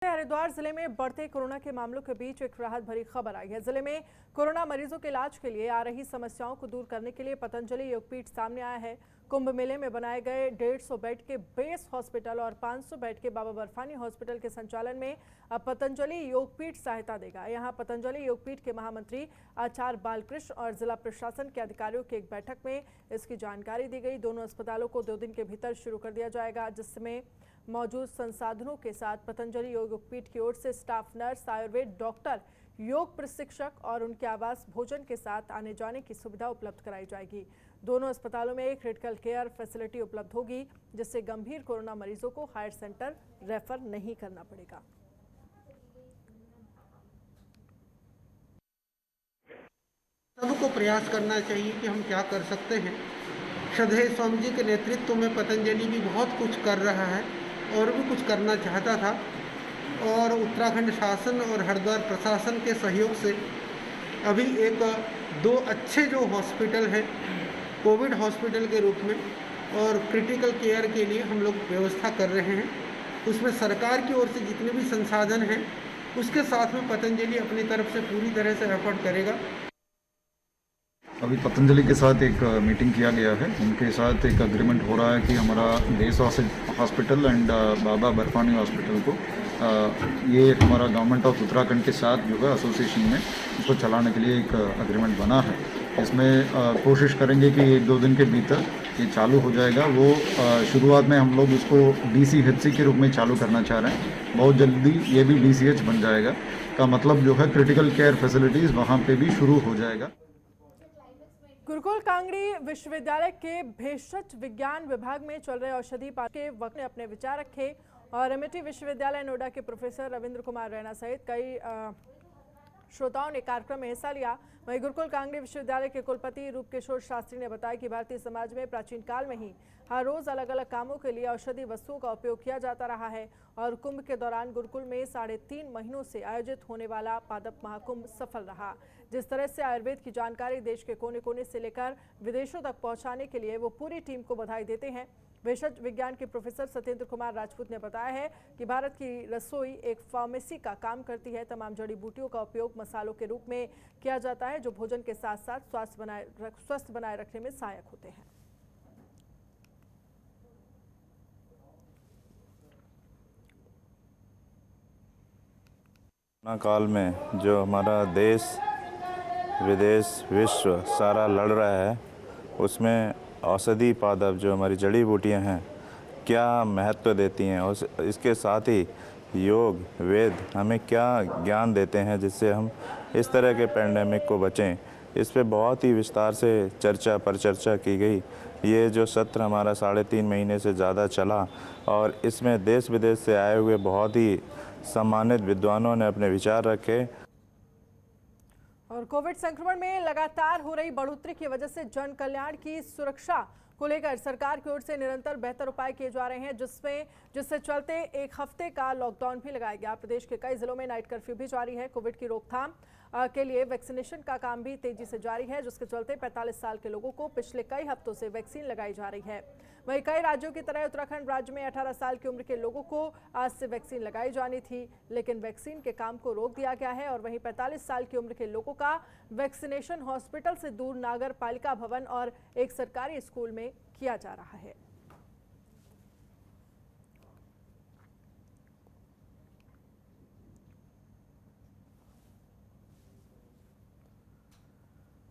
हरिद्वार जिले में बढ़ते कोरोना के मामलों के बीच एक राहत भरी खबर आई है। जिले में कोरोना मरीजों के इलाज के लिए आ रही समस्याओं को दूर करने के लिए पतंजलि योगपीठ सामने आया है। कुंभ मेले में बनाए गए 150 बेड के बेस हॉस्पिटल और 500 बेड के बाबा बर्फानी हॉस्पिटल के संचालन में अब पतंजलि योगपीठ सहायता देगा। यहां पतंजलि योगपीठ के महामंत्री आचार्य बालकृष्ण और जिला प्रशासन के अधिकारियों की एक बैठक में इसकी जानकारी दी गई। दोनों अस्पतालों को 2 दिन के भीतर शुरू कर दिया जाएगा, जिसमें मौजूद संसाधनों के साथ पतंजलि योगपीठ की ओर से स्टाफ नर्स, आयुर्वेद डॉक्टर, योग प्रशिक्षक और उनके आवास भोजन के साथ आने जाने की सुविधा उपलब्ध कराई जाएगी। दोनों अस्पतालों में एक क्रिटिकल केयर फैसिलिटी उपलब्ध होगी, जिससे गंभीर कोरोना मरीजों को हायर सेंटर रेफर नहीं करना पड़ेगा। सबको प्रयास करना चाहिए कि हम क्या कर सकते हैं। श्रद्धेय स्वामी जी के नेतृत्व में पतंजलि भी बहुत कुछ कर रहा है और भी कुछ करना चाहता था, और उत्तराखंड शासन और हरिद्वार प्रशासन के सहयोग से अभी 2 अच्छे जो हॉस्पिटल हैं कोविड हॉस्पिटल के रूप में और क्रिटिकल केयर के लिए हम लोग व्यवस्था कर रहे हैं। उसमें सरकार की ओर से जितने भी संसाधन हैं उसके साथ में पतंजलि अपनी तरफ से पूरी तरह से एफर्ट करेगा। अभी पतंजलि के साथ एक मीटिंग किया गया है। उनके साथ एक एग्रीमेंट हो रहा है कि हमारा base hospital and Baba Barfani hospital को ये हमारा गवर्नमेंट ऑफ उत्तराखंड के साथ जो है एसोसिएशन में उसको चलाने के लिए एक एग्रीमेंट बना है। इसमें कोशिश करेंगे कि 1-2 दिन के भीतर ये चालू हो जाएगा। वो शुरुआत में हम लोग उसको DCHC के रूप में चालू करना चाह रहे हैं। बहुत जल्दी ये भी DCH बन जाएगा। का मतलब जो है क्रिटिकल केयर फैसिलिटीज़ वहाँ पे भी शुरू हो जाएगा। गुरुकुल कांगड़ी विश्वविद्यालय के भेषज विज्ञान विभाग में चल रहे औषधि पाठ के वक्त ने अपने विचार रखे और अमेठी विश्वविद्यालय नोएडा के प्रोफेसर रविंद्र कुमार रैना सहित कई श्रोताओं ने कार्यक्रम में हिस्सा लिया। वहीं गुरुकुल कांगड़ी विश्वविद्यालय के कुलपति रूपकिशोर शास्त्री ने बताया कि भारतीय समाज में प्राचीन काल में ही हर रोज अलग अलग कामों के लिए औषधि वस्तुओं का उपयोग किया जाता रहा है और कुंभ के दौरान गुरुकुल में 3.5 महीनों से आयोजित होने वाला पादप महाकुंभ सफल रहा। जिस तरह से आयुर्वेद की जानकारी देश के कोने कोने से लेकर विदेशों तक पहुंचाने के लिए वो पूरी टीम को बधाई देते हैं। भेषज विज्ञान के प्रोफेसर सत्येंद्र कुमार राजपूत ने बताया है कि भारत की रसोई एक फार्मेसी का काम करती है। तमाम जड़ी बूटियों का उपयोग मसालों के रूप में किया जाता है, जो भोजन के साथ साथ स्वस्थ बनाए रखने में सहायक होते हैं। कोरोना काल में जो हमारा देश विदेश विश्व सारा लड़ रहा है, उसमें औषधि पादप जो हमारी जड़ी बूटियां हैं क्या महत्व देती हैं और इसके साथ ही योग वेद हमें क्या ज्ञान देते हैं जिससे हम इस तरह के पैंडेमिक को बचें। इस पे बहुत ही विस्तार से चर्चा की गई। ये जो सत्र हमारा 3.5 महीने से ज़्यादा चला और इसमें देश विदेश से आए हुए बहुत ही सम्मानित विद्वानों ने अपने विचार रखे। और कोविड संक्रमण में लगातार हो रही बढ़ोतरी की वजह से जन कल्याण की सुरक्षा को लेकर सरकार की ओर से निरंतर बेहतर उपाय किए जा रहे हैं, जिससे चलते 1 हफ्ते का लॉकडाउन भी लगाया गया। प्रदेश के कई जिलों में नाइट कर्फ्यू भी जारी है। कोविड की रोकथाम के लिए वैक्सीनेशन का काम भी तेजी से जारी है, जिसके चलते 45 साल के लोगों को पिछले कई हफ्तों से वैक्सीन लगाई जा रही है। वहीं कई राज्यों की तरह उत्तराखंड राज्य में 18 साल की उम्र के लोगों को आज से वैक्सीन लगाई जानी थी, लेकिन वैक्सीन के काम को रोक दिया गया है। और वहीं 45 साल की उम्र के लोगों का वैक्सीनेशन हॉस्पिटल से दूर नागर पालिका भवन और एक सरकारी स्कूल में किया जा रहा है।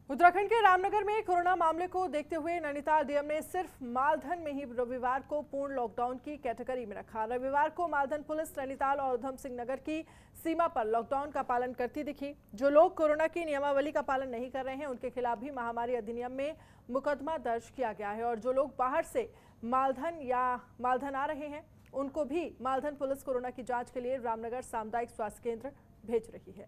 उत्तराखंड के रामनगर में कोरोना मामले को देखते हुए नैनीताल डीएम ने सिर्फ मालधन में ही रविवार को पूर्ण लॉकडाउन की कैटेगरी में रखा। रविवार को मालधन पुलिस नैनीताल और उधम सिंह नगर की सीमा पर लॉकडाउन का पालन करती दिखी। जो लोग कोरोना की नियमावली का पालन नहीं कर रहे हैं, उनके खिलाफ भी महामारी अधिनियम में मुकदमा दर्ज किया गया है। और जो लोग बाहर से मालधन आ रहे हैं, उनको भी मालधन पुलिस कोरोना की जाँच के लिए रामनगर सामुदायिक स्वास्थ्य केंद्र भेज रही है।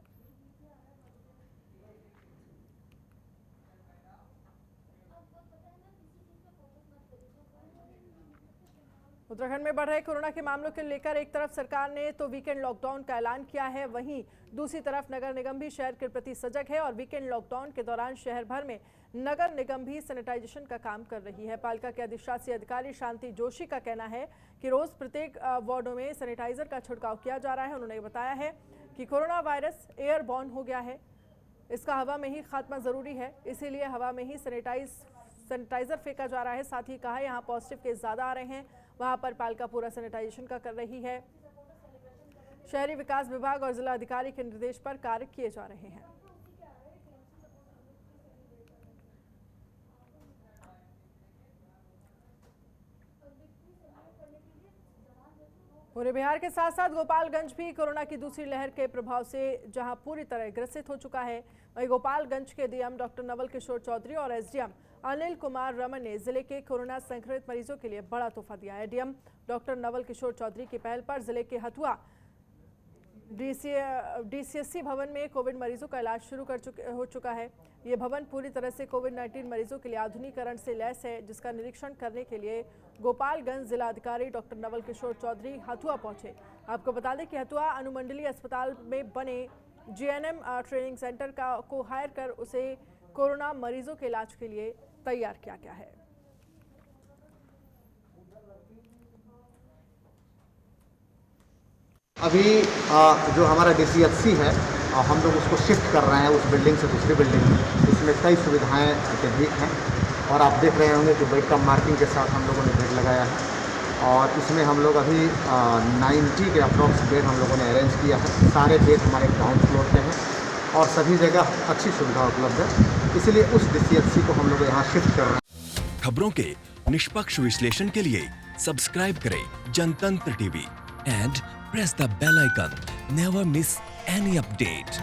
उत्तराखंड में बढ़ रहे कोरोना के मामलों के लेकर एक तरफ सरकार ने तो वीकेंड लॉकडाउन का ऐलान किया है, वहीं दूसरी तरफ नगर निगम भी शहर के प्रति सजग है और वीकेंड लॉकडाउन के दौरान शहर भर में नगर निगम भी सैनिटाइजेशन का काम कर रही है। पालिका के अधिशासी अधिकारी शांति जोशी का कहना है कि रोज प्रत्येक वार्डों में सैनिटाइजर का छिड़काव किया जा रहा है। उन्होंने बताया है कि कोरोना वायरस एयरबॉर्न हो गया है, इसका हवा में ही खात्मा जरूरी है, इसीलिए हवा में ही सैनिटाइजर फेंका जा रहा है। साथ ही कहा यहाँ पॉजिटिव केस ज्यादा आ रहे हैं, वहां पर पालिका पूरा सैनिटाइजेशन का कर रही है। शहरी विकास विभाग और जिला अधिकारी के निर्देश पर कार्य किए जा रहे हैं। पूरे बिहार के साथ साथ गोपालगंज भी कोरोना की दूसरी लहर के प्रभाव से जहां पूरी तरह ग्रसित हो चुका है, वहीं गोपालगंज के डीएम डॉक्टर नवल किशोर चौधरी और एसडीएम अनिल कुमार रमन ने जिले के कोरोना संक्रमित मरीजों के लिए बड़ा तोहफा दिया है। डीएम डॉक्टर नवल किशोर चौधरी की पहल पर जिले के हथुआ डीसीएससी भवन में कोविड मरीजों का इलाज शुरू हो चुका है। ये भवन पूरी तरह से कोविड-19 मरीजों के लिए आधुनिकीकरण से लैस है, जिसका निरीक्षण करने के लिए गोपालगंज जिला अधिकारी डॉक्टर नवल किशोर चौधरी हथुआ पहुंचे। आपको बता दें कि हथुआ अनुमंडलीय अस्पताल में बने जीएनएम ट्रेनिंग सेंटर को हायर कर उसे कोरोना मरीजों के इलाज के लिए तैयार किया गया है। अभी जो हमारा डीसीएचसी है हम लोग उसको शिफ्ट कर रहे हैं उस बिल्डिंग से दूसरी बिल्डिंग में। इसमें कई सुविधाएं अधिक हैं और आप देख रहे होंगे कि बेड का मार्किंग के साथ हम लोगों ने बेड लगाया है और इसमें हम लोग अभी 90 के अप्रॉक्स बेड हम लोगों ने अरेंज किया है। सारे बेड हमारे ग्राउंड फ्लोर पे हैं और सभी जगह अच्छी सुविधा उपलब्ध है, इसलिए उस डीसीएचसी को हम लोग यहाँ शिफ्ट कर रहे हैं। खबरों के निष्पक्ष विश्लेषण के लिए सब्सक्राइब करें जनतंत्र TV and press the bell icon. Never miss any update.